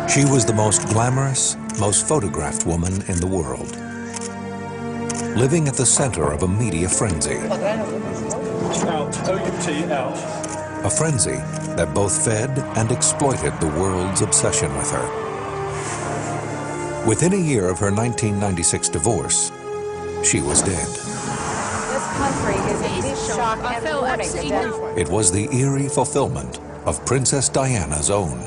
She was the most glamorous, most photographed woman in the world, living at the center of a media frenzy. Out, O-U-T, out. A frenzy that both fed and exploited the world's obsession with her. Within a year of her 1996 divorce, she was dead. This country is in deep shock and mourning the death. It was the eerie fulfillment of Princess Diana's own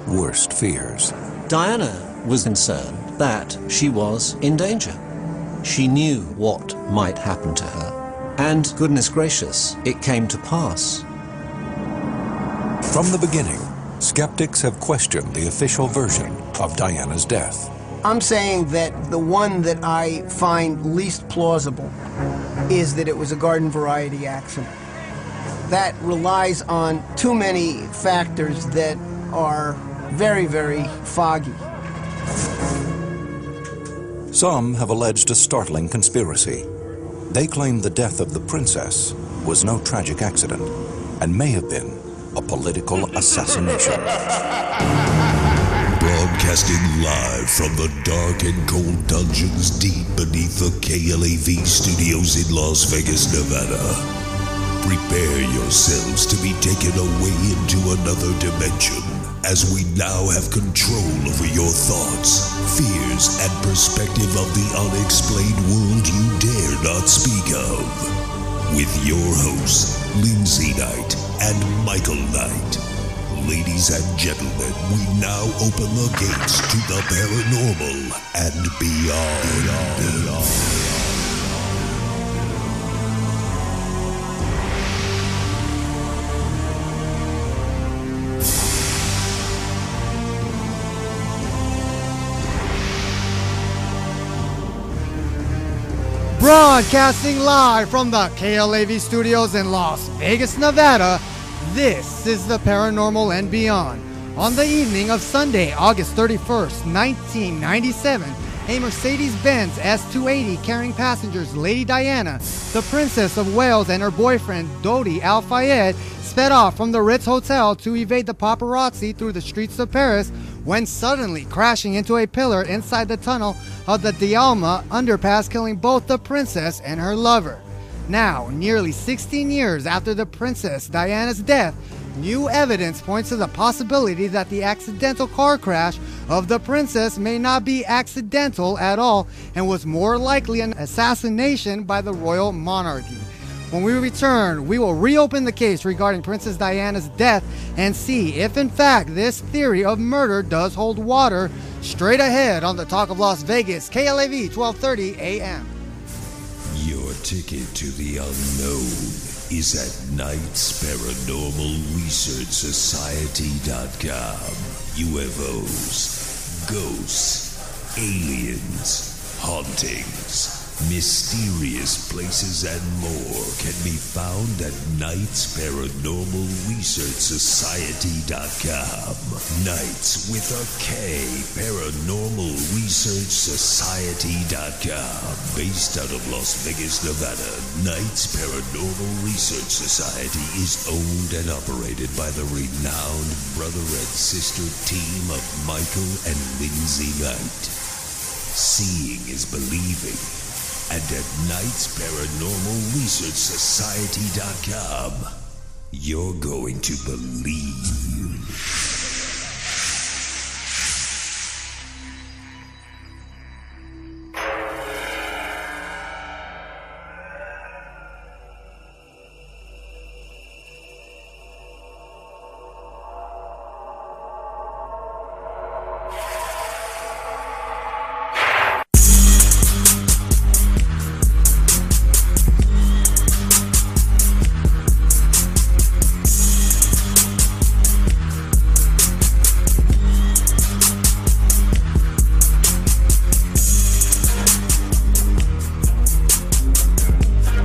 worst fears. Diana was concerned that she was in danger. She knew what might happen to her. And goodness gracious, it came to pass. From the beginning, skeptics have questioned the official version of Diana's death. I'm saying that the one that I find least plausible is that it was a garden variety accident. That relies on too many factors that are very, very foggy. Some have alleged a startling conspiracy. They claim the death of the princess was no tragic accident and may have been a political assassination. Broadcasting live from the dark and cold dungeons deep beneath the KLAV studios in Las Vegas, Nevada. Prepare yourselves to be taken away into another dimension as we now have control over your thoughts, fears, and perspective of the unexplained world you dare not speak of. With your hosts, Lindsay Knight and Michael Knight. Ladies and gentlemen, we now open the gates to the paranormal and beyond. Broadcasting live from the KLAV studios in Las Vegas, Nevada, this is the Paranormal and Beyond. On the evening of Sunday, August 31st, 1997, a Mercedes-Benz S280 carrying passengers Lady Diana, the Princess of Wales, and her boyfriend Mohamed Al-Fayed sped off from the Ritz Hotel to evade the paparazzi through the streets of Paris when suddenly crashing into a pillar inside the tunnel of the Dialma underpass, killing both the princess and her lover. Now, nearly 16 years after the Princess Diana's death, new evidence points to the possibility that the accidental car crash of the princess may not be accidental at all and was more likely an assassination by the royal monarchy. When we return, we will reopen the case regarding Princess Diana's death and see if in fact this theory of murder does hold water. Straight ahead on the Talk of Las Vegas, KLAV 1230 AM. Your ticket to the unknown is at knightsParanormalResearchSociety.com. UFOs, ghosts, aliens, hauntings, mysterious places, and more can be found at knightsParanormalResearchSociety.com. Knights with a K, ParanormalResearchSociety.com. Based out of Las Vegas, Nevada, Knights Paranormal Research Society is owned and operated by the renowned brother and sister team of Michael and Lindsay Knight. Seeing is believing. And at knightsParanormalResearchSociety.com, you're going to believe.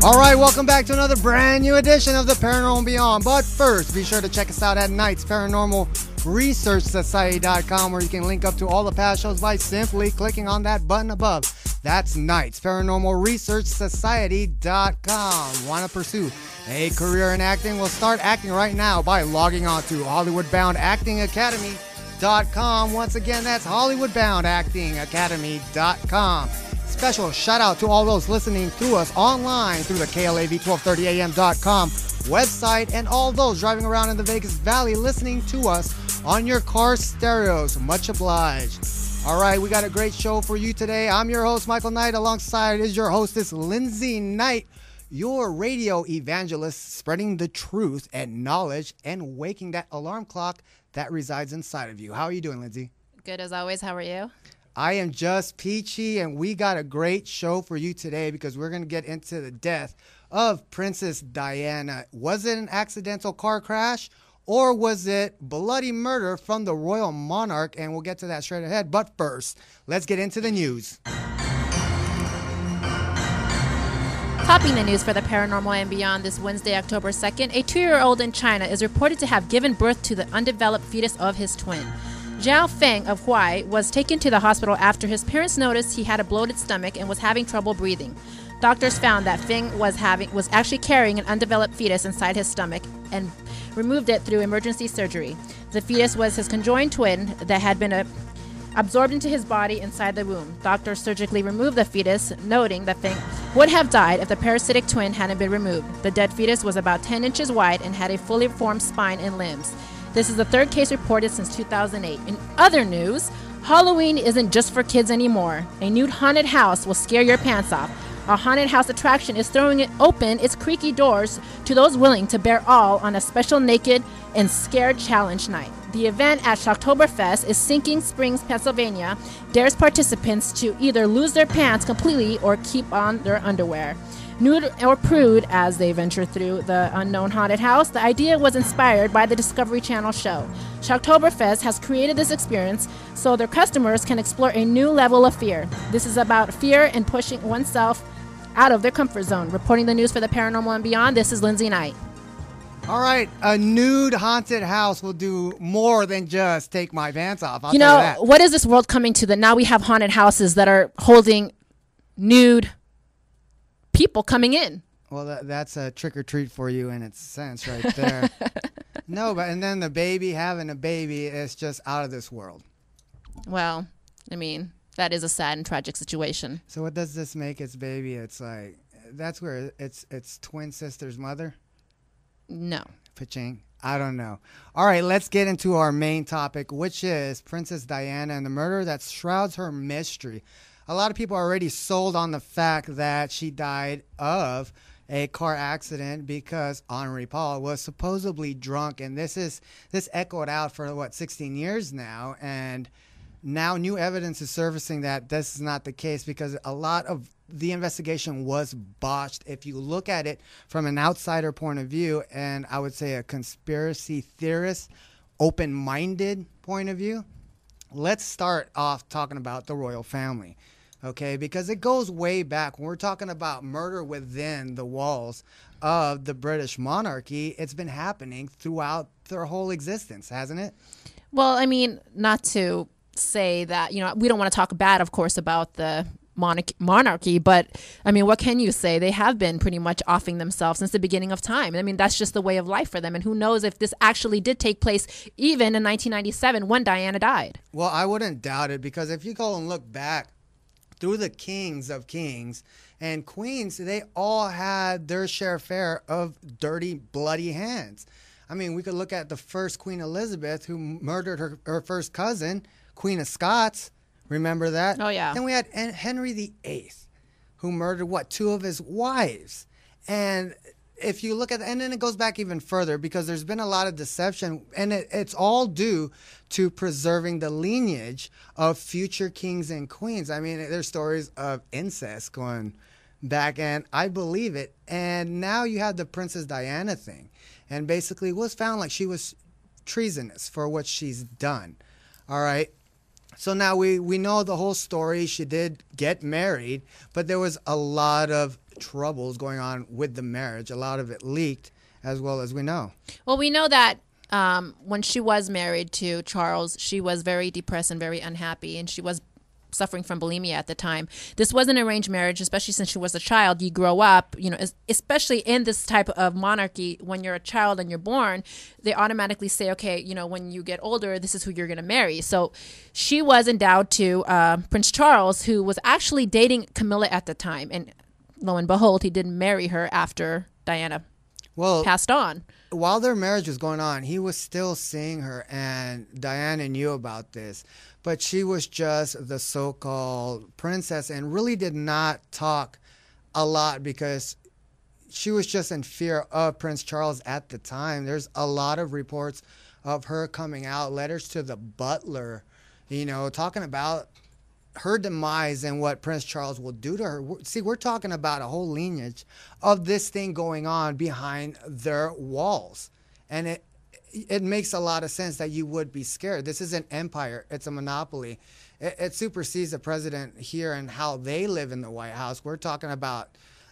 Alright, welcome back to another brand new edition of the Paranormal and Beyond. But first, be sure to check us out at knightsParanormalResearchSociety.com, where you can link up to all the past shows by simply clicking on that button above. That's knightsParanormalResearchSociety.com. Want to pursue a career in acting? Well, start acting right now by logging on to Hollywood Bound Acting Academy. HollywoodBoundActingAcademy.com. Once again, that's HollywoodBoundActingAcademy.com. Special shout out to all those listening to us online through the KLAV1230AM.com website, and all those driving around in the Vegas Valley listening to us on your car stereos. Much obliged. All right, we got a great show for you today. I'm your host, Michael Knight. Alongside is your hostess, Lindsay Knight, your radio evangelist, spreading the truth and knowledge and waking that alarm clock that resides inside of you. How are you doing, Lindsay? Good as always. How are you? I am just peachy, and we got a great show for you today because we're going to get into the death of Princess Diana. Was it an accidental car crash, or was it bloody murder from the royal monarch? And we'll get to that straight ahead. But first, let's get into the news. Topping the news for the paranormal and beyond this Wednesday, October 2nd, a 2-year-old in China is reported to have given birth to the undeveloped fetus of his twin. Zhao Feng of Huai was taken to the hospital after his parents noticed he had a bloated stomach and was having trouble breathing. Doctors found that Feng was actually carrying an undeveloped fetus inside his stomach and removed it through emergency surgery. The fetus was his conjoined twin that had been absorbed into his body inside the womb. Doctors surgically removed the fetus, noting that Feng would have died if the parasitic twin hadn't been removed. The dead fetus was about 10 inches wide and had a fully formed spine and limbs. This is the third case reported since 2008. In other news, Halloween isn't just for kids anymore. A nude haunted house will scare your pants off. A haunted house attraction is throwing it open its creaky doors to those willing to bear all on a special naked and scared challenge night. The event at Shocktoberfest is Sinking Springs, Pennsylvania, dares participants to either lose their pants completely or keep on their underwear. Nude or prude as they venture through the unknown haunted house, the idea was inspired by the Discovery Channel show. Shocktoberfest has created this experience so their customers can explore a new level of fear. This is about fear and pushing oneself out of their comfort zone. Reporting the news for the paranormal and beyond, this is Lindsay Knight. All right, a nude haunted house will do more than just take my pants off. You know, what is this world coming to that now we have haunted houses that are holding nude people coming in? Well, that's a trick or treat for you in its sense right there. No, but and then the baby having a baby is just out of this world. Well, I mean, that is a sad and tragic situation. So what does this make its baby? It's like, that's where it's twin sister's mother? No. Paching. I don't know. All right, let's get into our main topic, which is Princess Diana and the murder that shrouds her mystery. A lot of people are already sold on the fact that she died of a car accident because Henri Paul was supposedly drunk, and this echoed out for 16 years now, and now new evidence is surfacing that this is not the case because a lot of the investigation was botched. If you look at it from an outsider point of view, and I would say a conspiracy theorist, open-minded point of view, let's start off talking about the royal family. Okay, because it goes way back. When we're talking about murder within the walls of the British monarchy, it's been happening throughout their whole existence, hasn't it? Well, I mean, not to say that, we don't want to talk bad, of course, about the monarchy, but I mean, what can you say? They have been pretty much offing themselves since the beginning of time. I mean, that's just the way of life for them. And who knows if this actually did take place even in 1997 when Diana died. Well, I wouldn't doubt it, because if you go and look back through the kings of kings and queens, they all had their share of dirty, bloody hands. I mean, we could look at the first Queen Elizabeth, who murdered her first cousin, Queen of Scots. Remember that? Oh, yeah. Then we had Henry VIII, who murdered, two of his wives. And if you look at and then it goes back even further, because there's been a lot of deception, and it's all due to preserving the lineage of future kings and queens. I mean, there's stories of incest going back, and I believe it. And now you have the Princess Diana thing. And basically it was found like she was treasonous for what she's done. All right. So now we know the whole story. She did get married, but there was a lot of troubles going on with the marriage. A lot of it leaked, as well as we know. Well, we know that when she was married to Charles, she was very depressed and very unhappy, and she was suffering from bulimia at the time. This was an arranged marriage, especially since she was a child. You grow up, especially in this type of monarchy, when you're a child and you're born, they automatically say, okay, when you get older, this is who you're going to marry. So she was endowed to Prince Charles, who was actually dating Camilla at the time. And lo and behold, he didn't marry her after Diana passed on. While their marriage was going on, he was still seeing her, and Diana knew about this. But she was just the so-called princess and really did not talk a lot because she was just in fear of Prince Charles at the time. There's a lot of reports of her coming out, letters to the butler, talking about her demise and what Prince Charles will do to her. See, we're talking about a whole lineage of this thing going on behind their walls. And it makes a lot of sense that you would be scared. This is an empire. It's a monopoly. It supersedes the president here and how they live in the White House. We're talking about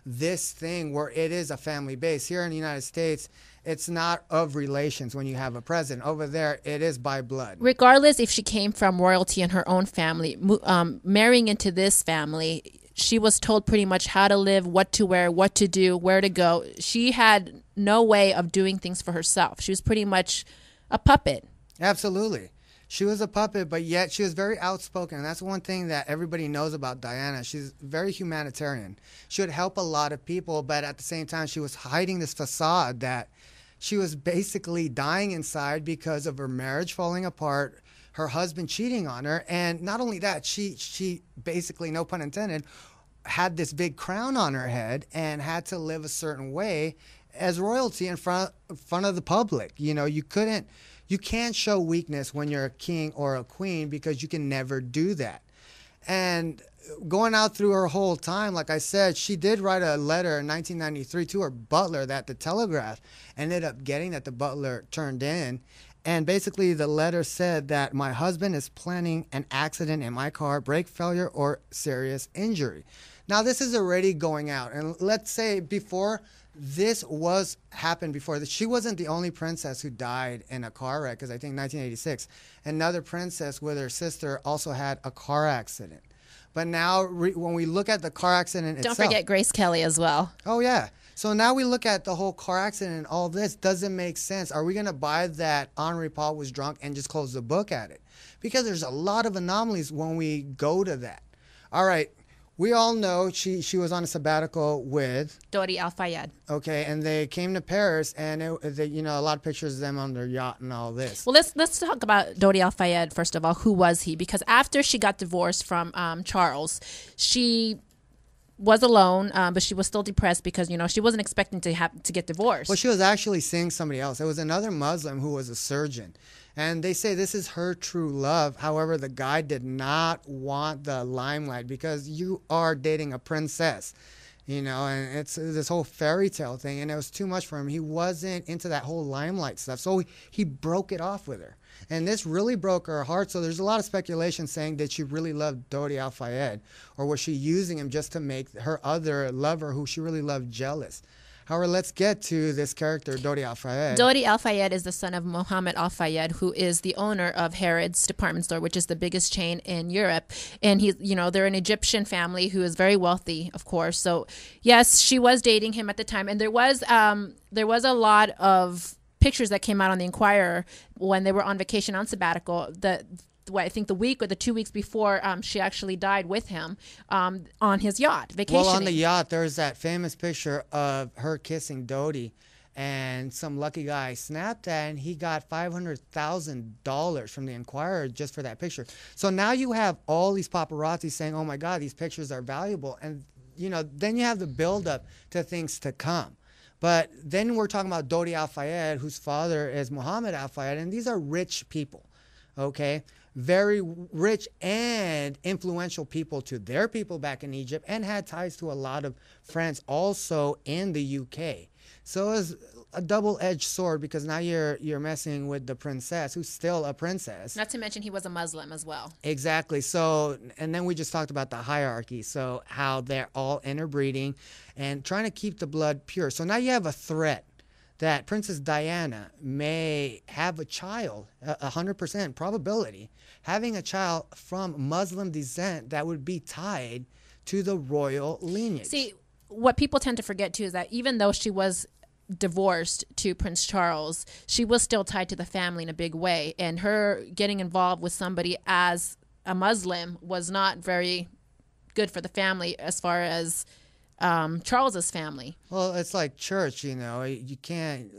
this thing where it is a family base. Here in the United States, it's not of relations when you have a president. Over there, it is by blood. Regardless if she came from royalty in her own family, marrying into this family, she was told pretty much how to live, what to wear, what to do, where to go. She had no way of doing things for herself. She was pretty much a puppet. Absolutely. She was a puppet, but yet she was very outspoken. And that's one thing that everybody knows about Diana. She's very humanitarian. She would help a lot of people, but at the same time, she was hiding this facade that she was basically dying inside because of her marriage falling apart, her husband cheating on her. And not only that, she basically, no pun intended, had this big crown on her head and had to live a certain way as royalty in front of the public. You can't show weakness when you're a king or a queen because you can never do that. And going out through her whole time, like I said, she did write a letter in 1993 to her butler that the Telegraph ended up getting, that the butler turned in. And basically the letter said that my husband is planning an accident in my car, brake failure, or serious injury. Now this is already going out. And let's say before this happened before this. She wasn't the only princess who died in a car wreck, because I think 1986, another princess with her sister also had a car accident. But now when we look at the car accident itself. Don't forget Grace Kelly as well. Oh, yeah. So now we look at the whole car accident and all this. Doesn't make sense. Are we going to buy that Henri Paul was drunk and just close the book at it? Because there's a lot of anomalies when we go to that. All right. We all know she was on a sabbatical with Dodi Al-Fayed. Okay, and they came to Paris, and a lot of pictures of them on their yacht and all this. Well, let's talk about Dodi Al-Fayed first of all. Who was he? Because after she got divorced from Charles, she was alone, but she was still depressed because she wasn't expecting to get divorced. Well, she was actually seeing somebody else. It was another Muslim who was a surgeon. And they say this is her true love. However, the guy did not want the limelight because you are dating a princess, and it's this whole fairy tale thing. And it was too much for him. He wasn't into that whole limelight stuff. So he broke it off with her. And this really broke her heart. So there's a lot of speculation saying, did she really love Dodi Al-Fayed? Or was she using him just to make her other lover, who she really loved, jealous? However, let's get to this character, Dodi Al-Fayed. Dodi Al-Fayed is the son of Mohamed Al-Fayed, who is the owner of Harrods department store, which is the biggest chain in Europe. And they're an Egyptian family who is very wealthy, of course. So yes, she was dating him at the time. And there was a lot of pictures that came out on the Inquirer when they were on vacation on sabbatical. I think the week or the 2 weeks before she actually died with him on his yacht, vacationing. Well, on the yacht, there's that famous picture of her kissing Dodi, and some lucky guy snapped that, and he got $500,000 from the Inquirer just for that picture. So now you have all these paparazzi saying, oh, my God, these pictures are valuable. And, then you have the buildup to things to come. But then we're talking about Dodi Al-Fayed, whose father is Mohamed Al-Fayed, and these are rich people, okay? Very rich and influential people to their people back in Egypt, and had ties to a lot of friends also in the UK. So it was a double-edged sword, because now you're messing with the princess, who's still a princess. Not to mention he was a Muslim as well. Exactly. So, and then we just talked about the hierarchy. So how they're all interbreeding and trying to keep the blood pure. So now you have a threat that Princess Diana may have a child, 100% probability, having a child from Muslim descent that would be tied to the royal lineage. See, what people tend to forget too is that even though she was divorced to Prince Charles, she was still tied to the family in a big way, and her getting involved with somebody as a Muslim was not very good for the family as far as Charles's family. Well, it's like church, you know. You can't.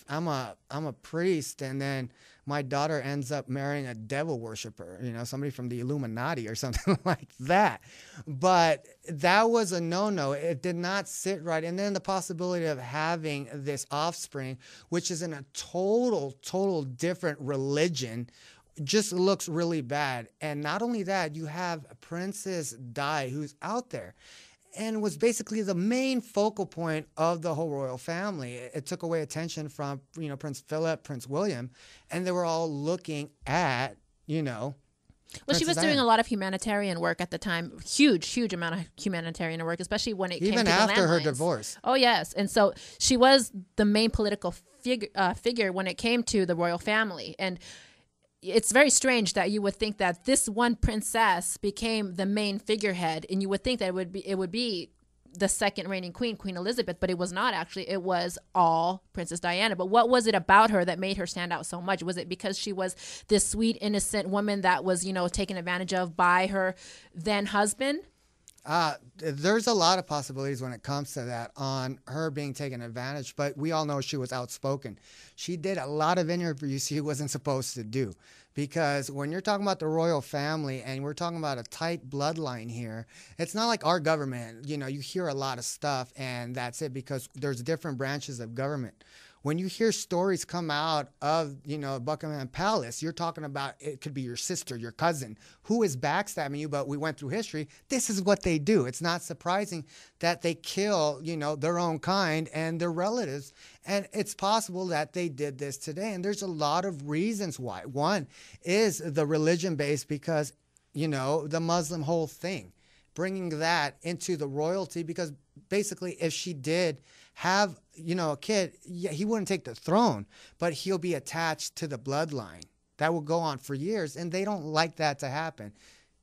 I'm a priest, and then my daughter ends up marrying a devil worshiper, you know, somebody from the Illuminati or something like that. But that was a no-no. It did not sit right. And then the possibility of having this offspring, which is in a total different religion, just looks really bad. And not only that, you have Princess Di, who's out there and was basically the main focal point of the whole royal family. It took away attention from, you know, Prince Philip, Prince William, and they were all looking at, you know, well, she was doing a lot of humanitarian work at the time, huge amount of humanitarian work, especially when it came to the landlines. Even after her divorce. Oh, yes. And so she was the main political figure when it came to the royal family. And it's very strange that you would think that this one princess became the main figurehead, and you would think that it would be the second reigning queen, Queen Elizabeth, but it was not actually. It was all Princess Diana. But what was it about her that made her stand out so much? Was it because she was this sweet, innocent woman that was, you know, taken advantage of by her then husband? There's a lot of possibilities when it comes to that on her being taken advantage, but we all know she was outspoken. She did a lot of interviews she wasn't supposed to do, because when you're talking about the royal family and we're talking about a tight bloodline here, it's not like our government. You know, you hear a lot of stuff and that's it, because there's different branches of government. When you hear stories come out of, you know, Buckingham Palace, you're talking about it could be your sister, your cousin, who is backstabbing you, but we went through history. This is what they do. It's not surprising that they kill, you know, their own kind and their relatives. And it's possible that they did this today. And there's a lot of reasons why. One is the religion base, because, you know, the Muslim whole thing, bringing that into the royalty, because basically if she did have, you know, a kid, yeah, he wouldn't take the throne, but he'll be attached to the bloodline. That will go on for years, and they don't like that to happen.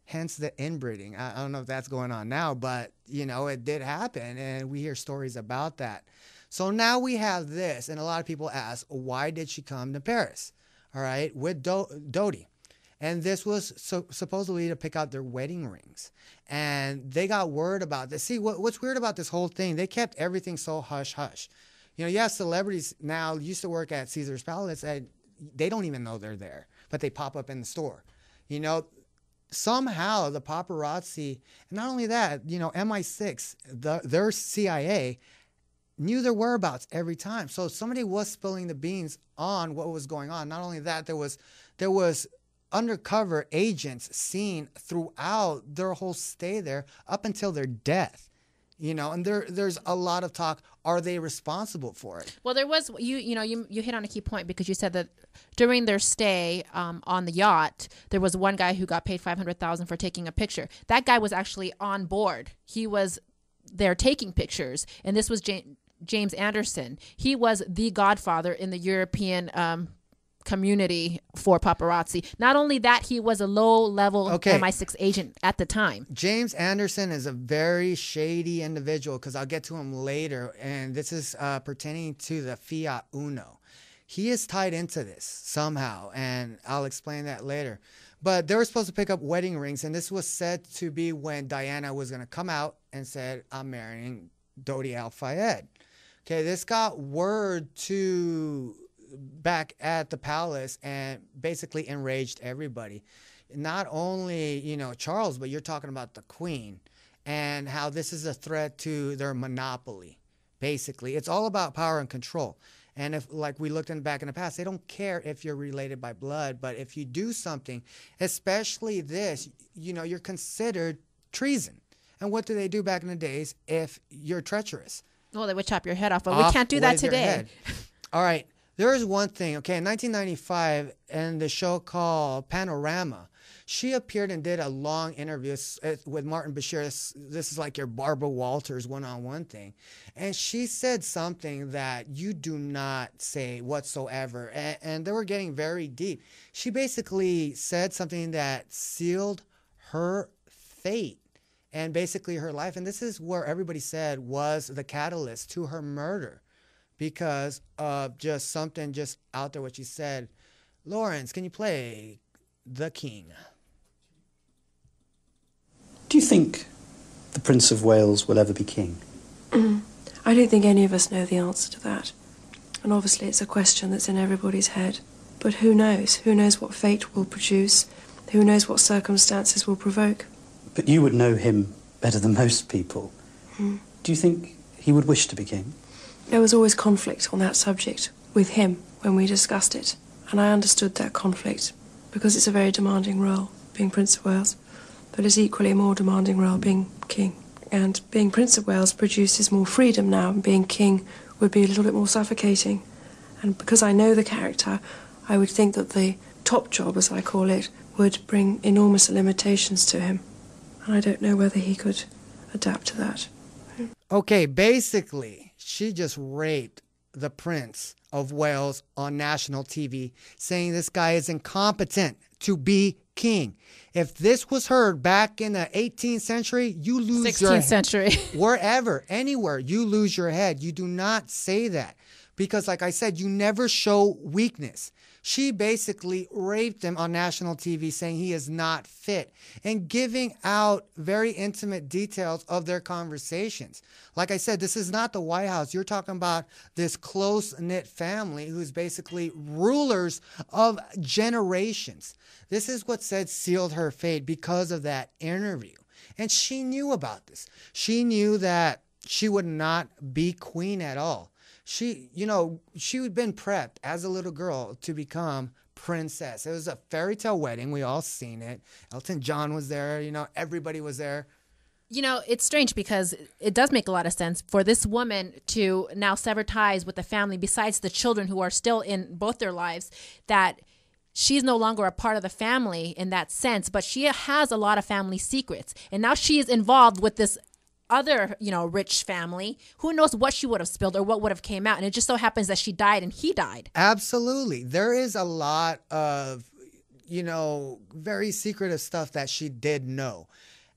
Hence the inbreeding. I don't know if that's going on now, but, you know, it did happen, and we hear stories about that. So now we have this, and a lot of people ask, why did she come to Paris, all right, with Dodi? And this was supposedly to pick out their wedding rings. And they got word about this. See, what's weird about this whole thing, they kept everything so hush-hush. You know, you have celebrities now used to work at Caesar's Palace, and they don't even know they're there, but they pop up in the store. You know, somehow the paparazzi, and not only that, you know, MI6, their CIA, knew their whereabouts every time. So somebody was spilling the beans on what was going on. Not only that, there was undercover agents seen throughout their whole stay there up until their death, you know, and there's a lot of talk. Are they responsible for it? Well, there was, you hit on a key point, because you said that during their stay on the yacht, there was one guy who got paid $500,000 for taking a picture. That guy was actually on board. He was there taking pictures, and this was James Anderson. He was the godfather in the European community for paparazzi. Not only that, he was a low-level MI6 agent at the time. James Anderson is a very shady individual, because I'll get to him later, and this is pertaining to the Fiat Uno. He is tied into this somehow, and I'll explain that later. But they were supposed to pick up wedding rings, and this was said to be when Diana was going to come out and said, I'm marrying Dodi Al-Fayed. Okay, this got word to back at the palace and basically enraged everybody. Not only, you know, Charles, but you're talking about the Queen and how this is a threat to their monopoly. Basically, it's all about power and control. And if, like we looked back in the past, they don't care if you're related by blood, but if you do something, especially this, you know, you're considered treason. And what do they do back in the days if you're treacherous? Well, they would chop your head off, but we can't do that today. All right. There is one thing, okay, in 1995, in the show called Panorama, She appeared and did a long interview with Martin Bashir. This is like your Barbara Walters one-on-one thing. And she said something that you do not say whatsoever. And they were getting very deep. She basically said something that sealed her fate and basically her life. And this is where everybody said was the catalyst to her murder because of just something just out there what she said. Lawrence, can you play The King? Do you think the Prince of Wales will ever be king? I don't think any of us know the answer to that. And obviously it's a question that's in everybody's head. But who knows? Who knows what fate will produce? Who knows what circumstances will provoke? But you would know him better than most people. Do you think he would wish to be king? There was always conflict on that subject with him when we discussed it. And I understood that conflict because it's a very demanding role, being Prince of Wales. But it's equally a more demanding role being king. And being Prince of Wales produces more freedom now, and being king would be a little bit more suffocating. And because I know the character, I would think that the top job, as I call it, would bring enormous limitations to him. And I don't know whether he could adapt to that. Okay, basically, she just raped the Prince of Wales on national TV, saying this guy is incompetent to be king. If this was heard back in the 18th century, you lose your 16th century. Wherever, anywhere, you lose your head. You do not say that because, like I said, you never show weakness. She basically raped him on national TV, saying he is not fit and giving out very intimate details of their conversations. Like I said, this is not the White House. You're talking about this close-knit family who's basically rulers of generations. This is what said sealed her fate because of that interview. And she knew about this. She knew that she would not be queen at all. She had been prepped as a little girl to become princess. It was a fairy tale wedding. We all seen it. Elton John was there. Everybody was there. It's strange because it does make a lot of sense for this woman to now sever ties with the family, besides the children who are still in both their lives, that she's no longer a part of the family in that sense, but she has a lot of family secrets. And now she is involved with this other, rich family. Who knows what she would have spilled or what would have came out. And it just so happens that she died and he died. Absolutely. There is a lot of, very secretive stuff that she did know.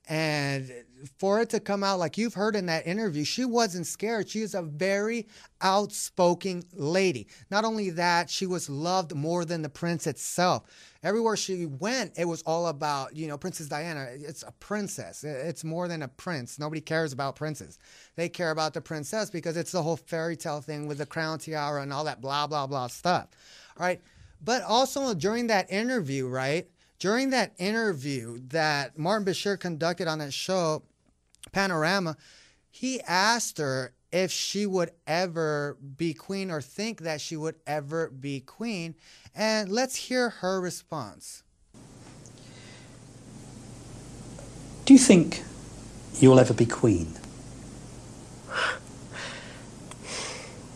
And for it to come out, like you've heard in that interview, she wasn't scared. She is a very outspoken lady. Not only that, she was loved more than the prince itself. Everywhere she went, it was all about, Princess Diana. It's a princess. It's more than a prince. Nobody cares about princes. They care about the princess because it's the whole fairy tale thing with the crown tiara and all that blah, blah, blah stuff. All right. But also during that interview, right? During that interview that Martin Bashir conducted on that show, Panorama, he asked her if she would ever be queen or think that she would ever be queen. And let's hear her response. Do you think you'll ever be queen?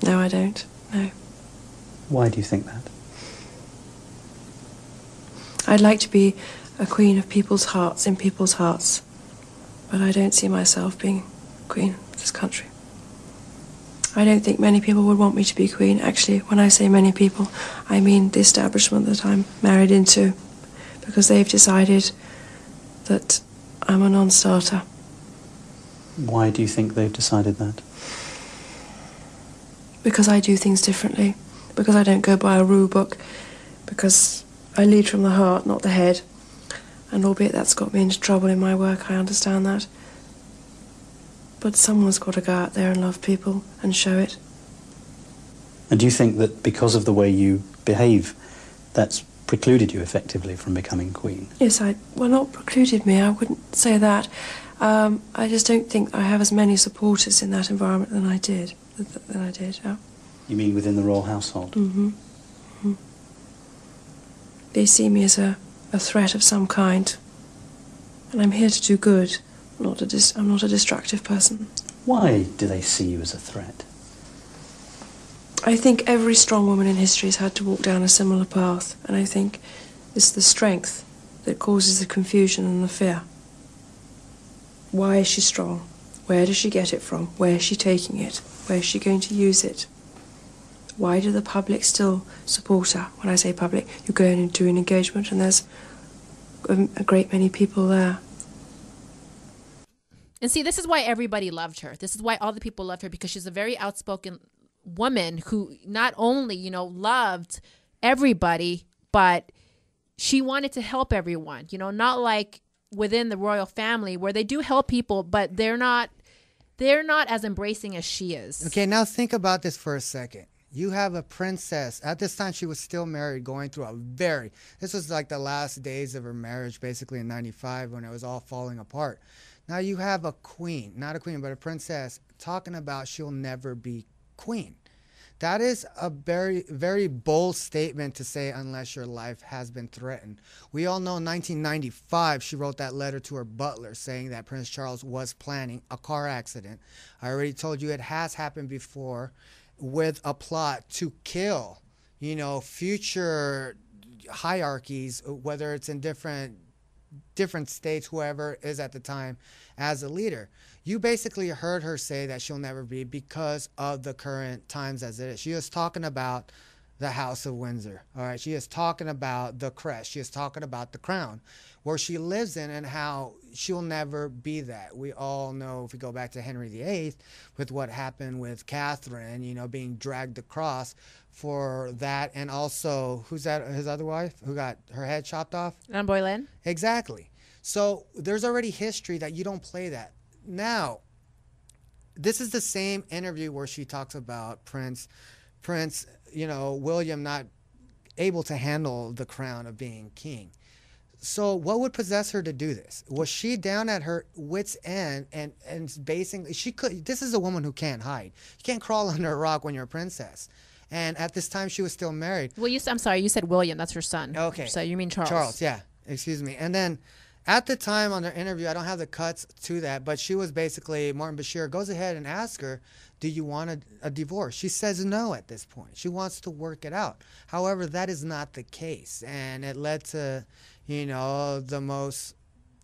No, I don't. No. Why do you think that? I'd like to be a queen of people's hearts, in people's hearts. But I don't see myself being queen of this country. I don't think many people would want me to be queen. Actually, when I say many people, I mean the establishment that I'm married into, because they've decided that I'm a non-starter. Why do you think they've decided that? Because I do things differently. Because I don't go by a rule book. Because I lead from the heart, not the head. And albeit that's got me into trouble in my work, I understand that. But someone's got to go out there and love people and show it. And do you think that because of the way you behave, that's precluded you effectively from becoming queen? Yes, well, not precluded me, I wouldn't say that. I just don't think I have as many supporters in that environment than I did. Yeah. You mean within the royal household? Mm-hmm. Mm-hmm. They see me as a threat of some kind. And I'm here to do good. I'm not a destructive person. Why do they see you as a threat? I think every strong woman in history has had to walk down a similar path. And I think it's the strength that causes the confusion and the fear. Why is she strong? Where does she get it from? Where is she taking it? Where is she going to use it? Why do the public still support her? When I say public, you go in and do an engagement and there's a great many people there. And see, this is why everybody loved her. This is why all the people loved her, because she's a very outspoken woman who not only, you know, loved everybody, but she wanted to help everyone, you know, not like within the royal family where they do help people, but they're not as embracing as she is. Okay, now think about this for a second. You have a princess. At this time, she was still married, going through this was like the last days of her marriage, basically in 95, when it was all falling apart. Now you have a queen, not a queen, but a princess, talking about she'll never be queen. That is a very, very bold statement to say unless your life has been threatened. We all know in 1995, she wrote that letter to her butler saying that Prince Charles was planning a car accident. I already told you it has happened before with a plot to kill, you know, future hierarchies, whether it's in different states, whoever is at the time as a leader. You basically heard her say that she'll never be because of the current times as it is. She is talking about the House of Windsor. All right. She is talking about the crest. She is talking about the crown, where she lives in, and how she'll never be that. We all know, if we go back to Henry VIII, with what happened with Catherine, you know, being dragged across for that. And also, who's that? His other wife who got her head chopped off? Anne Boleyn. Exactly. So there's already history that you don't play that. Now, this is the same interview where she talks about Prince, you know, William not able to handle the crown of being king. So what would possess her to do this? Was she down at her wit's end and basically she could? This is a woman who can't hide. You can't crawl under a rock when you're a princess. And at this time, she was still married. Well, I'm sorry, you said William. That's her son. Okay. So you mean Charles? Charles, yeah. Excuse me. And then at the time on their interview, I don't have the cuts to that, but she was basically, Martin Bashir goes ahead and asks her, do you want a divorce? She says no at this point. She wants to work it out. However, that is not the case. And it led to, you know,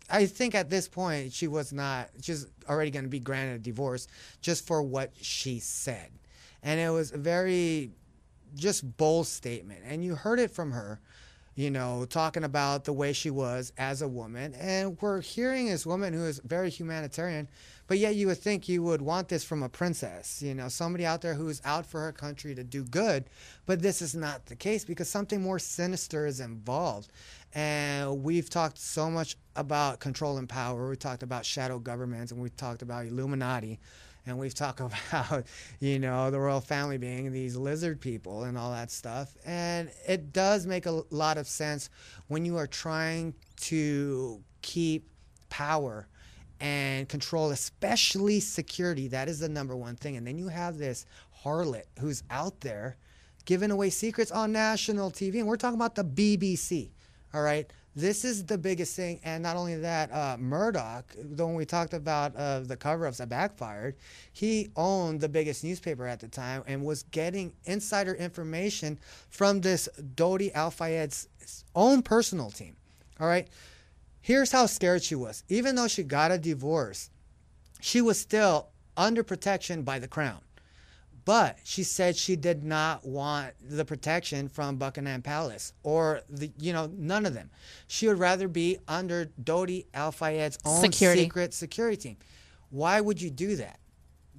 I think at this point, she's already going to be granted a divorce just for what she said. And it was a very just bold statement. And you heard it from her, you know, talking about the way she was as a woman. And we're hearing this woman who is very humanitarian, but yet you would think you would want this from a princess, you know, somebody out there who's out for her country to do good. But this is not the case because something more sinister is involved. And we've talked so much about control and power. We talked about shadow governments, and we've talked about Illuminati. And we've talked about, you know, the royal family being these lizard people and all that stuff. And it does make a lot of sense when you are trying to keep power and control, especially security. That is the number one thing. And then you have this harlot who's out there giving away secrets on national TV. And we're talking about the BBC, all right? This is the biggest thing. And not only that, Murdoch, the one we talked about the cover-ups that backfired, he owned the biggest newspaper at the time and was getting insider information from this Dodi Al-Fayed's own personal team. All right? Here's how scared she was. Even though she got a divorce, she was still under protection by the crown. But she said she did not want the protection from Buckingham Palace or none of them. She would rather be under Dodi Al-Fayed's own secret security team. Why would you do that?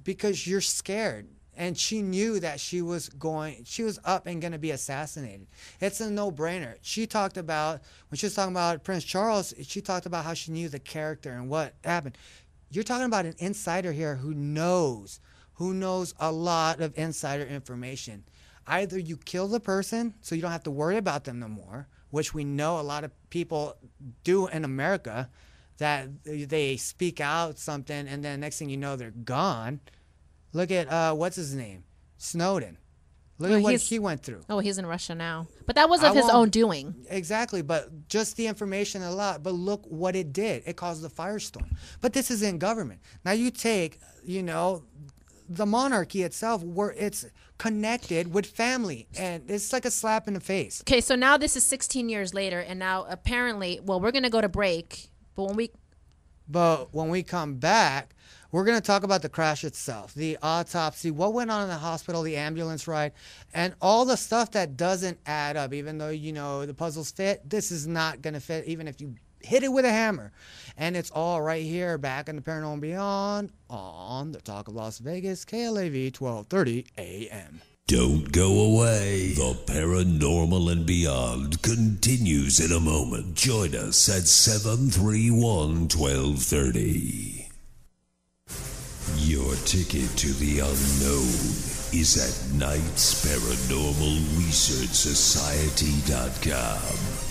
Because you're scared. And she knew that she was up and going to be assassinated. It's a no-brainer. She talked about, when she was talking about Prince Charles, she talked about how she knew the character and what happened. You're talking about an insider here who knows a lot of insider information. Either you kill the person so you don't have to worry about them no more, which we know a lot of people do in America, that they speak out something and then next thing you know they're gone. Look at, what's his name? Snowden. Look at what he went through. Oh, he's in Russia now. But that was of his own doing. Exactly, but just the information a lot. But look what it did. It caused a firestorm. But this is in government. Now you take, the monarchy itself, where it's connected with family, and it's like a slap in the face. Okay, so now this is 16 years later, and now apparently, well, we're going to go to break, but when we come back, we're going to talk about the crash itself, the autopsy, what went on in the hospital, the ambulance ride, and all the stuff that doesn't add up. Even though, you know, the puzzles fit, this is not going to fit even if you hit it with a hammer. And it's all right here back in the Paranormal and Beyond on the Talk of Las Vegas, KLAV 1230 AM. Don't go away. The Paranormal and Beyond continues in a moment. Join us at 731-1230. Your ticket to the unknown is at knightsparanormalresearchsociety.com.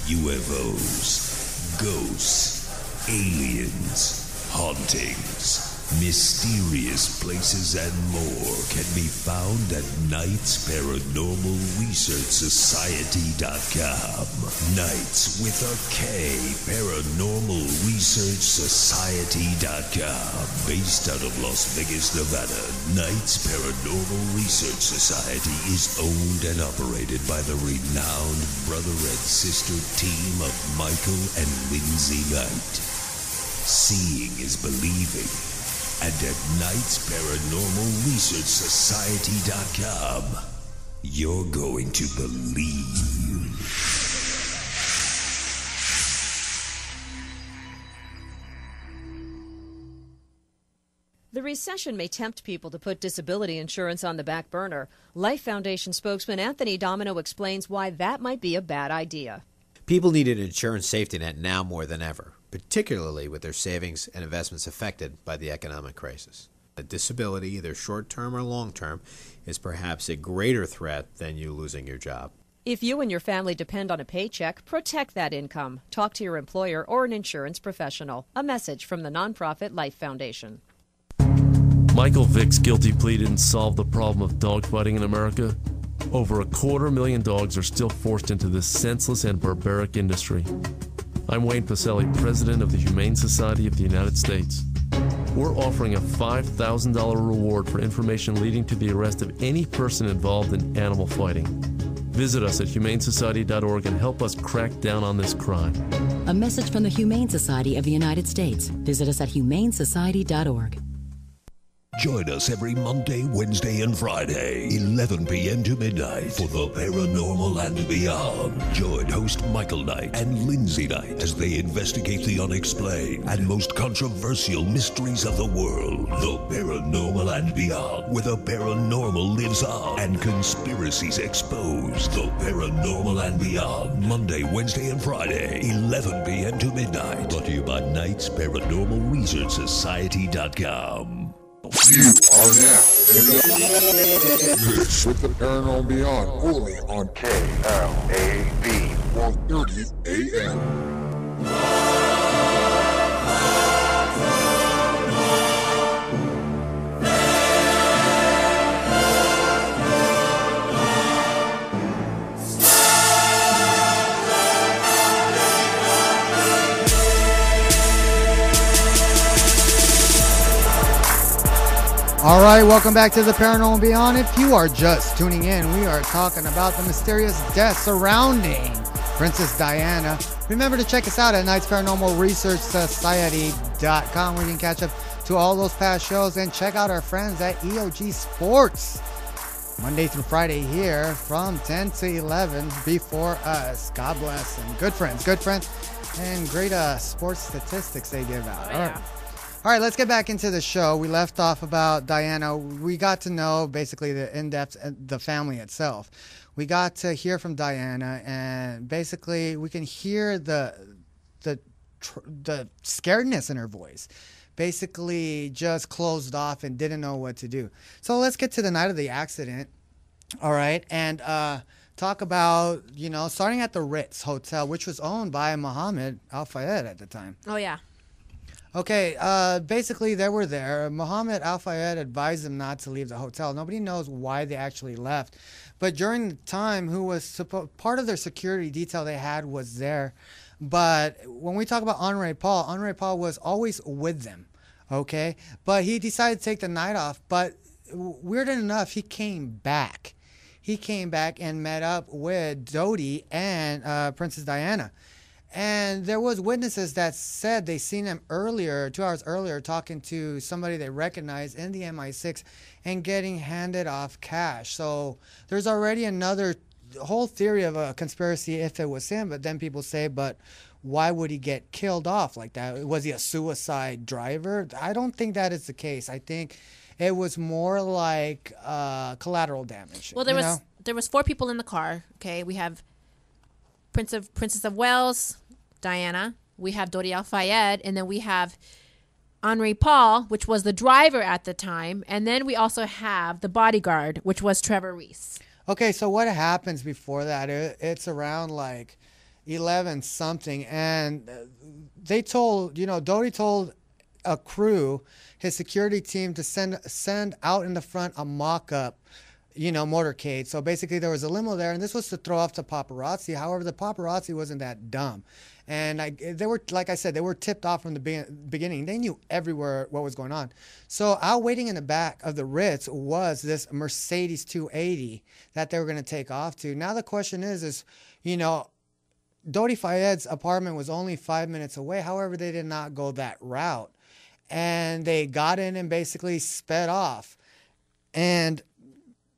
UFOs, ghosts, aliens, hauntings, mysterious places and more can be found at knightsparanormalresearchsociety.com. Knights with a K, paranormalresearchsociety.com. Based out of Las Vegas, Nevada, Knights Paranormal Research Society is owned and operated by the renowned brother and sister team of Michael and Lindsay Knight. Seeing is believing. And at knightsparanormalresearchsociety.com, you're going to believe. The recession may tempt people to put disability insurance on the back burner. Life Foundation spokesman Anthony Domino explains why that might be a bad idea. People need an insurance safety net now more than ever, particularly with their savings and investments affected by the economic crisis. A disability, either short-term or long-term, is perhaps a greater threat than you losing your job. If you and your family depend on a paycheck, protect that income. Talk to your employer or an insurance professional. A message from the nonprofit Life Foundation. Michael Vick's guilty plea didn't solve the problem of dogfighting in America. Over 250,000 dogs are still forced into this senseless and barbaric industry. I'm Wayne Pacelli, president of the Humane Society of the United States. We're offering a $5,000 reward for information leading to the arrest of any person involved in animal fighting. Visit us at humanesociety.org and help us crack down on this crime. A message from the Humane Society of the United States. Visit us at humanesociety.org. Join us every Monday, Wednesday, and Friday, 11 p.m. to midnight, for the Paranormal and Beyond. Join host Michael Knight and Lindsay Knight as they investigate the unexplained and most controversial mysteries of the world. The Paranormal and Beyond, where the paranormal lives on and conspiracies exposed. The Paranormal and Beyond, Monday, Wednesday, and Friday, 11 p.m. to midnight. Brought to you by Knights Paranormal Research Society.com. You are now in the mix with the Paranormal Beyond, only on KLAV1230 AM. All right, welcome back to the Paranormal and Beyond. If you are just tuning in, we are talking about the mysterious death surrounding Princess Diana. Remember to check us out at knightsparanormalresearchsociety.com, where you can catch up to all those past shows and check out our friends at EOG Sports. Monday through Friday here from 10 to 11 before us. God bless them. Good friends, and great sports statistics they give out. All right. All right, let's get back into the show. We left off about Diana. We got to know basically the in-depth, the family itself. We got to hear from Diana, and basically we can hear the scaredness in her voice. Basically just closed off and didn't know what to do. So let's get to the night of the accident. All right, and talk about, starting at the Ritz Hotel, which was owned by Mohamed Al-Fayed at the time. Oh, yeah. Okay, basically they were there. Mohamed Al-Fayed advised them not to leave the hotel. Nobody knows why they actually left. But during the time, part of their security detail they had was there. But when we talk about Henri Paul was always with them, okay? But he decided to take the night off. But weird enough, he came back. He came back and met up with Dodi and Princess Diana. And there was witnesses that said they seen him earlier, 2 hours earlier, talking to somebody they recognized in the MI6 and getting handed off cash. So there's already another whole theory of a conspiracy if it was him. But then people say, but why would he get killed off like that? Was he a suicide driver? I don't think that is the case. I think it was more like collateral damage. Well, there was 4 people in the car. Okay, we have Princess of Wales, Diana. We have Dodi Al-Fayed, and then we have Henri Paul, which was the driver at the time, and then we also have the bodyguard, which was Trevor Reese. Okay, so what happens before that? It's around like 11 something, and they told, Dodi told a crew, his security team, to send out in the front a mock-up, motorcade. So basically there was a limo there, and this was to throw off the paparazzi. However, the paparazzi wasn't that dumb. And they were, like I said, they were tipped off from the beginning. They knew everywhere what was going on. So out waiting in the back of the Ritz was this Mercedes 280 that they were going to take off to. Now the question is, Dodi Fayed's apartment was only 5 minutes away. However, they did not go that route. And they got in and basically sped off. And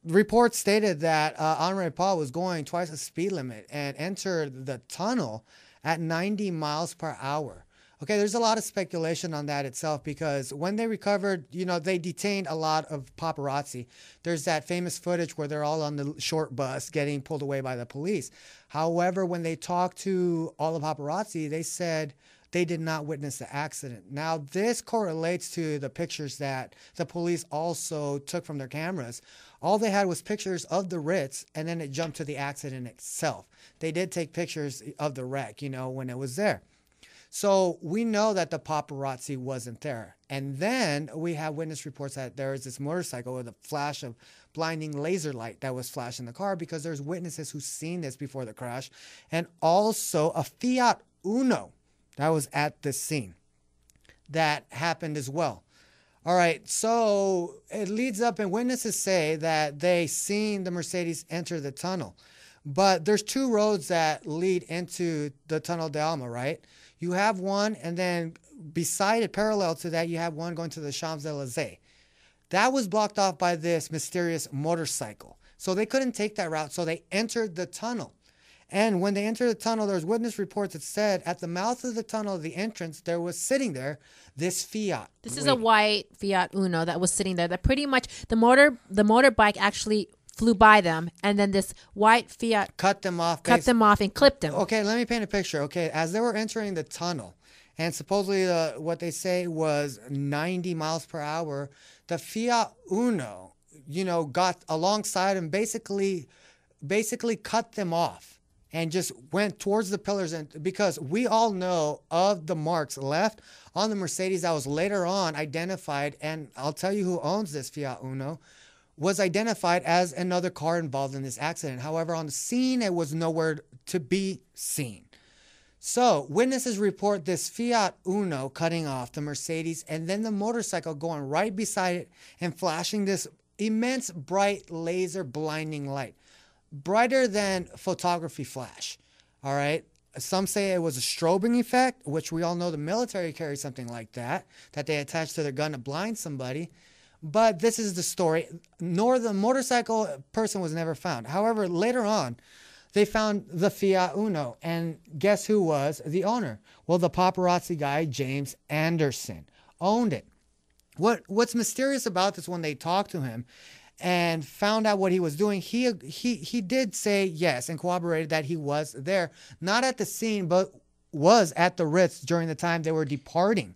reports stated that Henri Paul was going twice the speed limit and entered the tunnel at 90 miles per hour. Okay, there's a lot of speculation on that itself, because when they recovered, they detained a lot of paparazzi. There's that famous footage where they're all on the short bus getting pulled away by the police. However, when they talked to all the paparazzi, they said they did not witness the accident. Now, this correlates to the pictures that the police also took from their cameras. All they had was pictures of the Ritz, and then it jumped to the accident itself. They did take pictures of the wreck, when it was there. So we know that the paparazzi wasn't there. And then we have witness reports that there is this motorcycle with a flash of blinding laser light that was flashing the car, because there's witnesses who've seen this before the crash. And also a Fiat Uno that was at the scene that happened as well. All right, so it leads up, and witnesses say that they seen the Mercedes enter the tunnel. But there's 2 roads that lead into the Tunnel de Alma, right? You have one, and then beside it, parallel to that, you have one going to the Champs-Élysées. That was blocked off by this mysterious motorcycle. So they couldn't take that route, so they entered the tunnel. And when they entered the tunnel, there's witness reports that said at the mouth of the tunnel, the entrance, there was sitting there this Fiat. This is a white Fiat Uno that was sitting there. That pretty much the motorbike actually flew by them, and then this white Fiat cut them off and clipped them. Okay, let me paint a picture. Okay, as they were entering the tunnel, and supposedly what they say was 90 miles per hour, the Fiat Uno, got alongside and basically cut them off and just went towards the pillars. And because we all know of the marks left on the Mercedes that was later on identified, and I'll tell you who owns this Fiat Uno, was identified as another car involved in this accident. However, on the scene, it was nowhere to be seen. So witnesses report this Fiat Uno cutting off the Mercedes, and then the motorcycle going right beside it and flashing this immense bright laser blinding light. Brighter than photography flash. All right. Some say it was a strobing effect, which we all know the military carries something like that they attach to their gun to blind somebody. But this is the story. Nor the motorcycle person was never found. However, later on, they found the Fiat Uno. And guess who was the owner? Well, the paparazzi guy, James Anderson, owned it. What's mysterious about this, when they talked to him and found out what he was doing, he did say yes and corroborated that he was there, not at the scene, but was at the Ritz during the time they were departing.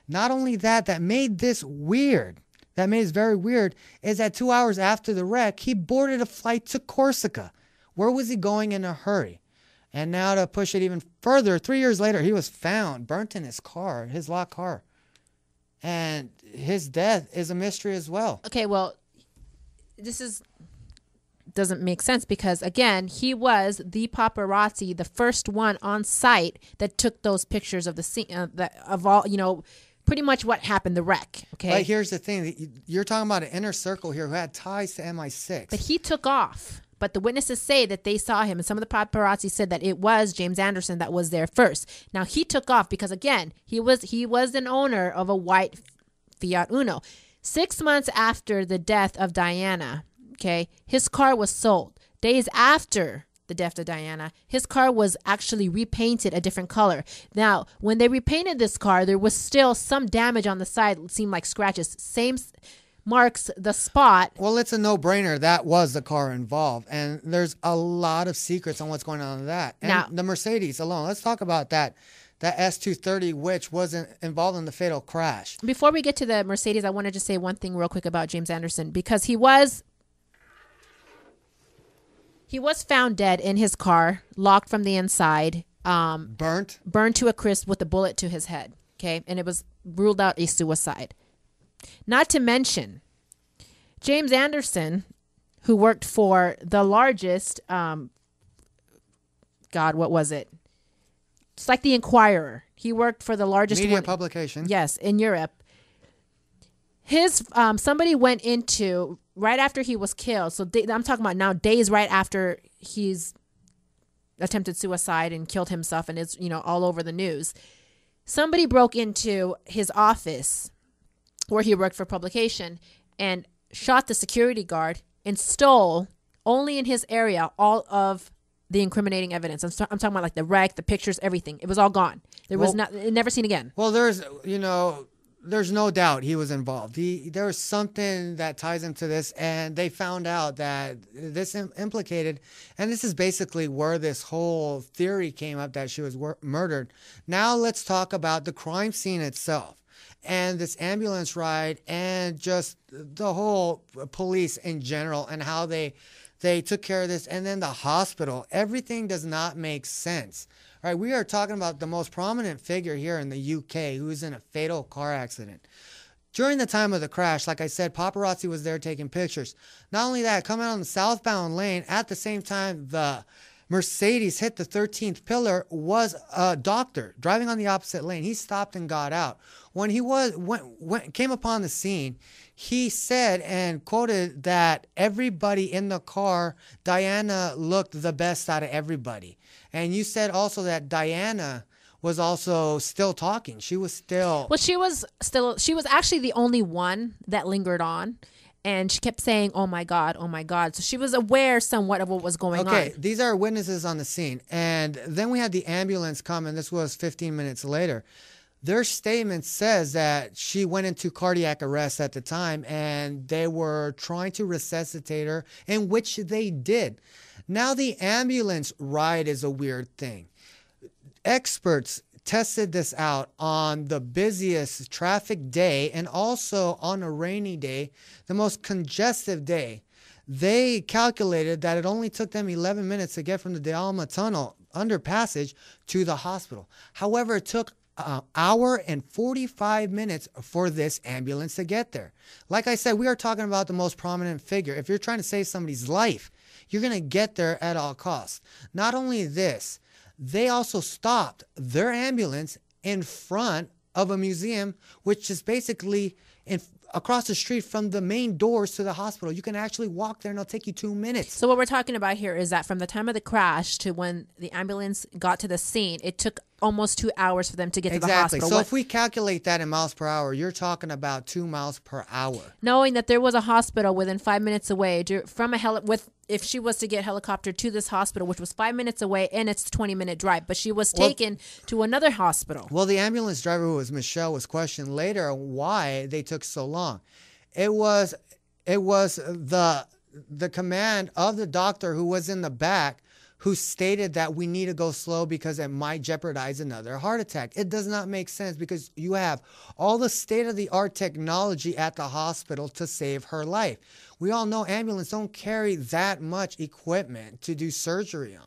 Not only that made this weird, that made it very weird, is that 2 hours after the wreck, he boarded a flight to Corsica. Where was he going in a hurry? And now to push it even further, 3 years later, he was found burnt in his car, his locked car. And his death is a mystery as well. Okay, well, this doesn't make sense, because again, he was the paparazzi, the first one on site that took those pictures of the scene, pretty much what happened, the wreck. Okay. But here's the thing. You're talking about an inner circle here who had ties to MI6. But he took off. But the witnesses say that they saw him, and some of the paparazzi said that it was James Anderson that was there first. Now, he took off because, again, he was an owner of a white Fiat Uno. 6 months after the death of Diana, okay, his car was sold. Days after the death of Diana, his car was actually repainted a different color. Now, when they repainted this car, there was still some damage on the side. It seemed like scratches. Same marks the spot. Well, it's a no-brainer. That was the car involved. And there's a lot of secrets on what's going on with that. And now, the Mercedes alone. Let's talk about that S230, which wasn't involved in the fatal crash. Before we get to the Mercedes, I want to just say one thing real quick about James Anderson, because he was found dead in his car, locked from the inside. Burnt to a crisp with a bullet to his head. Okay. And it was ruled out a suicide. Not to mention, James Anderson, who worked for the largest, what was it? It's like the Inquirer. He worked for the largest media publication. Yes, in Europe. His somebody went into right after he was killed. So I'm talking about now days right after he's attempted suicide and killed himself, and it's all over the news. Somebody broke into his office where he worked for publication and shot the security guard and stole, only in his area, all of the incriminating evidence. I'm talking about like the wreck, the pictures, everything. It was all gone. Never seen again. Well, there's no doubt he was involved. There was something that ties him to this, and they found out that this implicated, and this is basically where this whole theory came up that she was murdered. Now let's talk about the crime scene itself. And this ambulance ride and just the whole police in general and how they took care of this. And then the hospital, everything does not make sense. All right, we are talking about the most prominent figure here in the UK who is in a fatal car accident. During the time of the crash, like I said, paparazzi was there taking pictures. Not only that, coming on the southbound lane at the same time the Mercedes hit the 13th pillar was a doctor driving on the opposite lane. He stopped and got out. When he came upon the scene, he said and quoted that everybody in the car, Diana looked the best out of everybody. And you said also that Diana was also still talking. She was still... Well, she was actually the only one that lingered on. And she kept saying, "Oh my God, oh my God." So she was aware somewhat of what was going on. Okay, these are witnesses on the scene. And then we had the ambulance come, and this was 15 minutes later. Their statement says that she went into cardiac arrest at the time, and they were trying to resuscitate her, in which they did. Now, the ambulance ride is a weird thing. Experts tested this out on the busiest traffic day and also on a rainy day, the most congested day. They calculated that it only took them 11 minutes to get from the De Alma Tunnel underpassage to the hospital. However, it took an hour and 45 minutes for this ambulance to get there. Like I said, we are talking about the most prominent figure. If you're trying to save somebody's life, you're going to get there at all costs. Not only this, they also stopped their ambulance in front of a museum, which is basically across the street from the main doors to the hospital. You can actually walk there and it'll take you 2 minutes. So what we're talking about here is that from the time of the crash to when the ambulance got to the scene, it took almost 2 hours for them to get to the hospital. So if we calculate that in miles per hour, you're talking about 2 miles per hour. Knowing that there was a hospital within 5 minutes away from if she was to get helicoptered to this hospital, which was 5 minutes away, and it's a 20-minute drive, but she was taken to another hospital. Well, the ambulance driver, who was Michelle, was questioned later why they took so long. It was the command of the doctor who was in the back who stated that we need to go slow because it might jeopardize another heart attack. It does not make sense because you have all the state-of-the-art technology at the hospital to save her life. We all know ambulances don't carry that much equipment to do surgery on.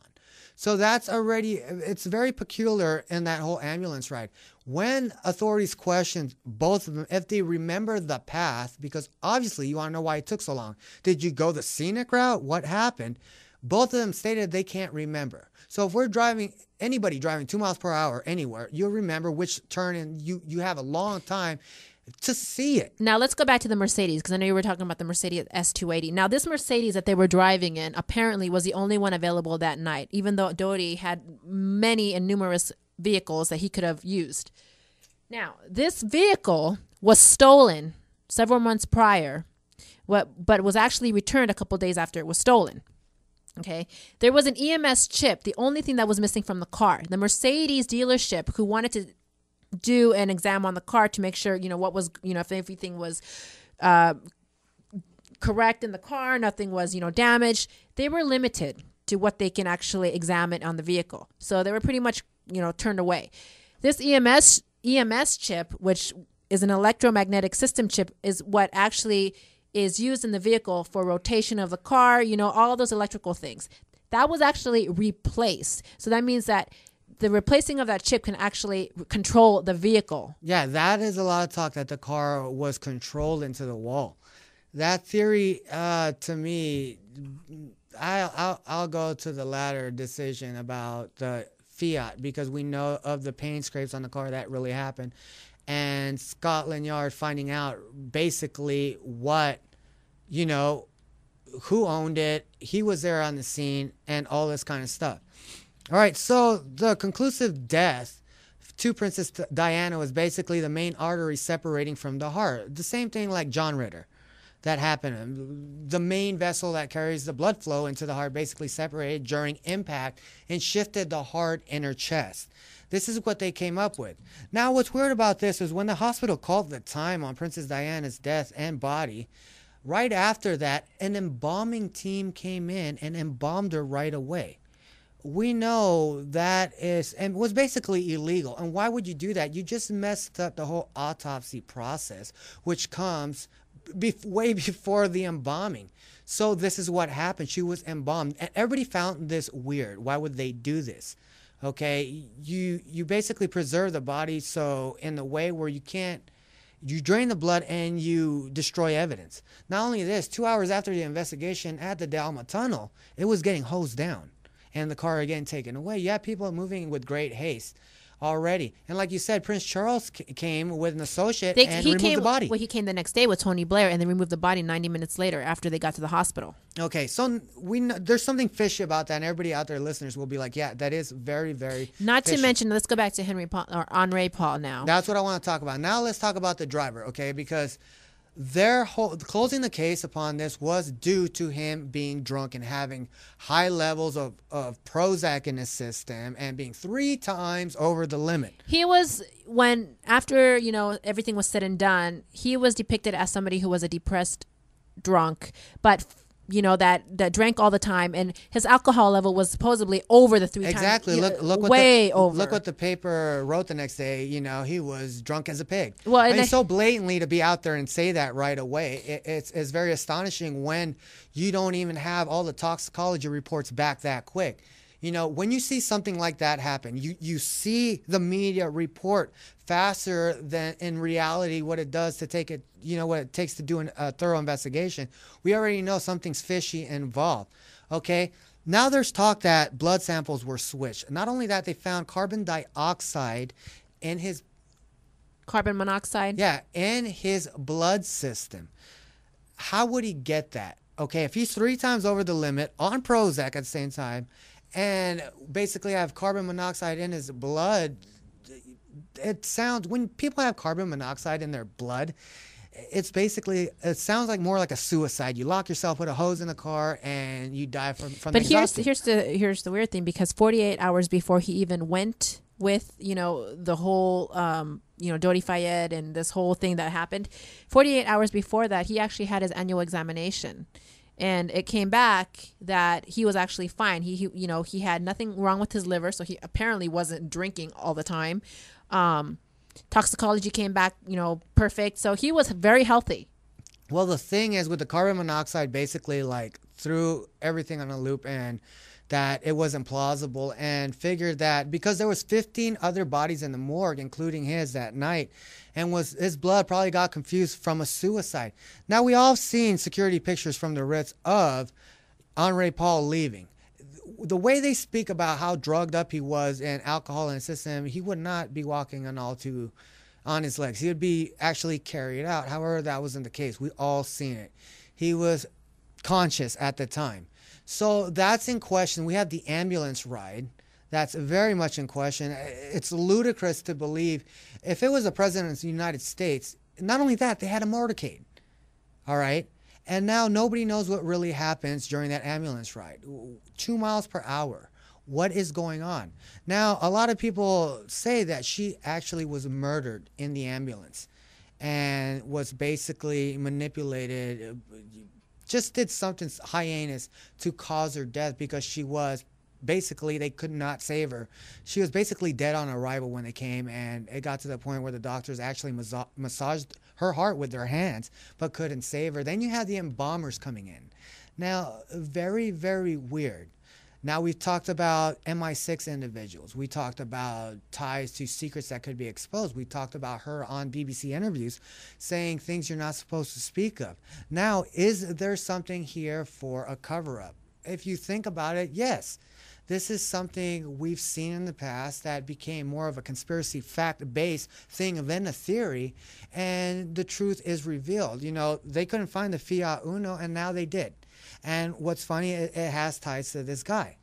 So it's very peculiar in that whole ambulance ride. When authorities questioned both of them, if they remember the path, because obviously you want to know why it took so long. Did you go the scenic route? What happened? Both of them stated they can't remember. So if we're driving, anybody driving 2 miles per hour anywhere, you'll remember which turn, and you have a long time to see it. Now let's go back to the Mercedes, because I know you were talking about the Mercedes S280. Now this Mercedes that they were driving in apparently was the only one available that night, even though Doty had many and numerous vehicles that he could have used. Now this vehicle was stolen several months prior, but was actually returned a couple days after it was stolen. Okay, there was an EMS chip, the only thing that was missing from the car. The Mercedes dealership, who wanted to do an exam on the car to make sure, what was, if everything was correct in the car, nothing was, damaged, they were limited to what they can actually examine on the vehicle. So they were pretty much, turned away. This EMS chip, which is an electromagnetic system chip, is what actually is used in the vehicle for rotation of the car, all those electrical things. That was actually replaced. So that means that the replacing of that chip can actually control the vehicle. Yeah, that is a lot of talk that the car was controlled into the wall. That theory, to me, I'll go to the latter decision about the Fiat, because we know of the paint scrapes on the car that really happened. And Scotland Yard finding out basically what, who owned it, he was there on the scene, and all this kind of stuff. All right, so the conclusive death to Princess Diana was basically the main artery separating from the heart. The same thing like John Ritter that happened. The main vessel that carries the blood flow into the heart basically separated during impact and shifted the heart inner chest. This is what they came up with. Now, what's weird about this is when the hospital called the time on Princess Diana's death and body, right after that, an embalming team came in and embalmed her right away. We know that is, and was basically illegal. And why would you do that? You just messed up the whole autopsy process, which comes way before the embalming. So this is what happened. She was embalmed. And everybody found this weird. Why would they do this? Okay, you basically preserve the body so in the way where you drain the blood and you destroy evidence. Not only this, 2 hours after the investigation at the Dalma Tunnel, it was getting hosed down and the car again taken away. You have people moving with great haste already. And like you said, Prince Charles came with an associate and removed the body. Well, he came the next day with Tony Blair and then removed the body 90 minutes later after they got to the hospital. Okay, so we know there's something fishy about that, and everybody out there, listeners, will be like, yeah, that is very, very Not fishy. to mention, let's go back to Henry Paul now. That's what I want to talk about. Now let's talk about the driver, okay, because their closing the case upon this was due to him being drunk and having high levels of Prozac in his system and being 3 times over the limit. He was, after everything was said and done, he was depicted as somebody who was a depressed drunk, but that drank all the time, and his alcohol level was supposedly over the 3 times. Exactly. Look over. Look what the paper wrote the next day. He was drunk as a pig. Well, I mean, so blatantly to be out there and say that right away, it's very astonishing when you don't even have all the toxicology reports back that quick. When you see something like that happen, you see the media report faster than in reality what it does to take it, what it takes to do a thorough investigation. We already know something's fishy involved. Okay. Now there's talk that blood samples were switched. Not only that, they found carbon dioxide in his carbon monoxide. Yeah, in his blood system. How would he get that? Okay, if he's 3 times over the limit on Prozac at the same time, and basically have carbon monoxide in his blood, when people have carbon monoxide in their blood, it sounds like more like a suicide. You lock yourself with a hose in the car and you die from But here's the weird thing, because 48 hours before he even went with the whole Doty Fayed and this whole thing that happened, 48 hours before that, he actually had his annual examination. And it came back that he was actually fine. He had nothing wrong with his liver, so he apparently wasn't drinking all the time. Toxicology came back, perfect. So he was very healthy. Well, the thing is with the carbon monoxide, basically threw everything on a loop, and that it wasn't plausible, and figured that because there was 15 other bodies in the morgue, including his that night, and his blood probably got confused from a suicide. Now, we all seen security pictures from the Ritz of Henri Paul leaving. The way they speak about how drugged up he was and alcohol in the system, he would not be walking on his legs. He would be actually carried out. However, that wasn't the case. We all seen it. He was conscious at the time. So that's in question. We have the ambulance ride. That's very much in question. It's ludicrous to believe if it was the president of the United States, not only that, they had a motorcade. All right? And now nobody knows what really happens during that ambulance ride. 2 miles per hour. What is going on? Now, a lot of people say that she actually was murdered in the ambulance and was basically manipulated, just did something heinous to cause her death because she was basically, they could not save her. She was basically dead on arrival when they came, and it got to the point where the doctors actually massaged her heart with their hands but couldn't save her. Then you had the embalmers coming in. Now, very, very weird. Now, we've talked about MI6 individuals. We talked about ties to secrets that could be exposed. We talked about her on BBC interviews saying things you're not supposed to speak of. Now, is there something here for a cover-up? If you think about it, yes. This is something we've seen in the past that became more of a conspiracy fact-based thing than a theory, and the truth is revealed. You know, they couldn't find the Fiat Uno, and now they did. And what's funny, it has ties to this guy.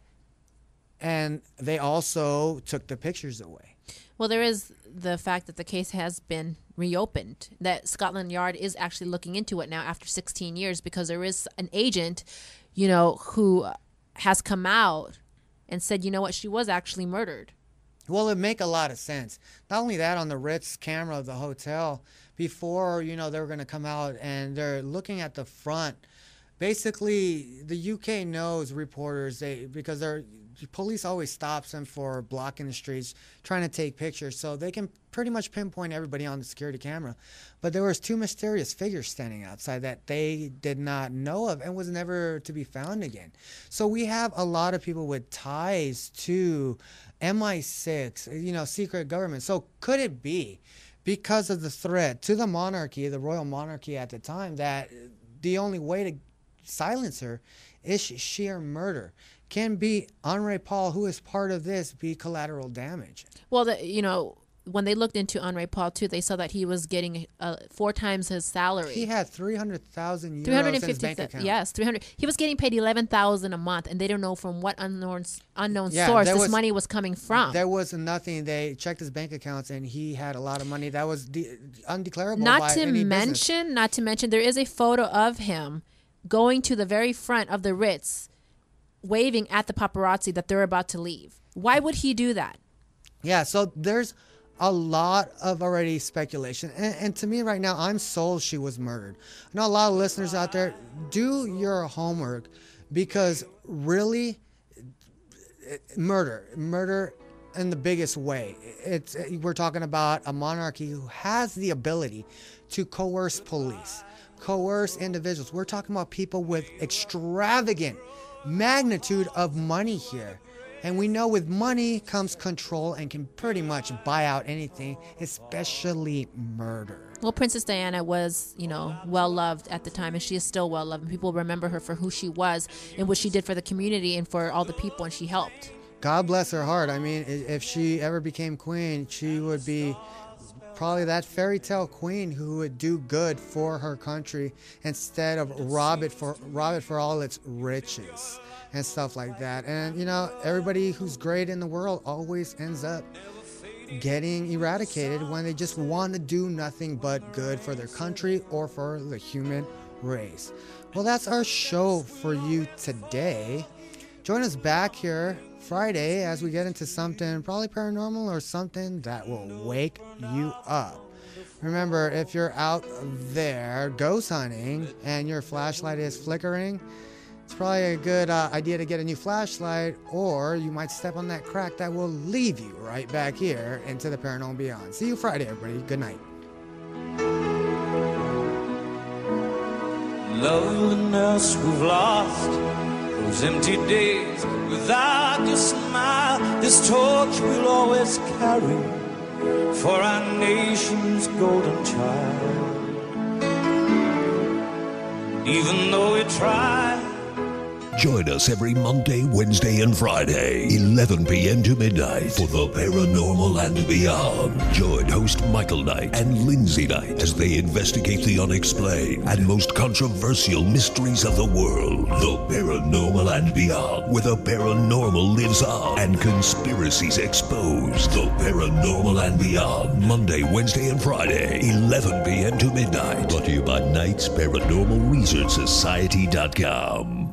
And they also took the pictures away. Well, there is the fact that the case has been reopened, that Scotland Yard is actually looking into it now after 16 years because there is an agent, you know, who has come out and said, you know what, she was actually murdered. Well, it make a lot of sense. Not only that, on the Ritz camera of the hotel, before, you know, they were going to come out and they're looking at the front. Basically, the UK knows reporters, because police always stops them for blocking the streets, trying to take pictures, so they can pretty much pinpoint everybody on the security camera. But there was 2 mysterious figures standing outside that they did not know of and was never to be found again. So we have a lot of people with ties to MI6, you know, secret government. So could it be because of the threat to the monarchy, the royal monarchy at the time, that the only way to silence her is sheer murder? Can be Henri Paul, who is part of this, be collateral damage? Well, you know, when they looked into Henri Paul too, they saw that he was getting 4 times his salary. He had 300,000 euros in his bank account. Yes, 300. He was getting paid 11,000 a month, and they don't know from what unknown source this money was coming from. There was nothing. They checked his bank accounts, and he had a lot of money that was undeclarable. Not to mention, there is a photo of him going to the very front of the Ritz, waving at the paparazzi that they're about to leave. Why would he do that? Yeah, so there's a lot of already speculation. And to me right now, I'm sold she was murdered. I know a lot of listeners out there, do your homework, because really, murder in the biggest way. We're talking about a monarchy who has the ability to coerce police, coerce individuals. We're talking about people with extravagant magnitude of money here. And we know with money comes control and can pretty much buy out anything, especially murder. Well, Princess Diana was, you know, well-loved at the time, and she is still well-loved. And people remember her for who she was and what she did for the community and for all the people, and she helped. God bless her heart. I mean, if she ever became queen, she would be probably that fairy tale queen who would do good for her country instead of rob it for all its riches and stuff like that. And, you know, everybody who's great in the world always ends up getting eradicated when they just want to do nothing but good for their country or for the human race. Well, that's our show for you today. Join us back here Friday as we get into something probably paranormal or something that will wake you up. Remember, if you're out there ghost hunting and your flashlight is flickering, it's probably a good idea to get a new flashlight, or you might step on that crack that will leave you right back here into the Paranormal Beyond. See you Friday, everybody. Good night. Loneliness we've lost, those empty days without your smile, this torch we'll always carry for our nation's golden child. Even though we try, Join us every Monday, Wednesday, and Friday, 11 p.m. to midnight for the Paranormal and Beyond. Join host Michael Knight and Lindsay Knight as they investigate the unexplained and most controversial mysteries of the world. The Paranormal and Beyond, where the paranormal lives on and conspiracies exposed. The Paranormal and Beyond, Monday, Wednesday, and Friday, 11 p.m. to midnight. Brought to you by Knight's Paranormal Research Society.com.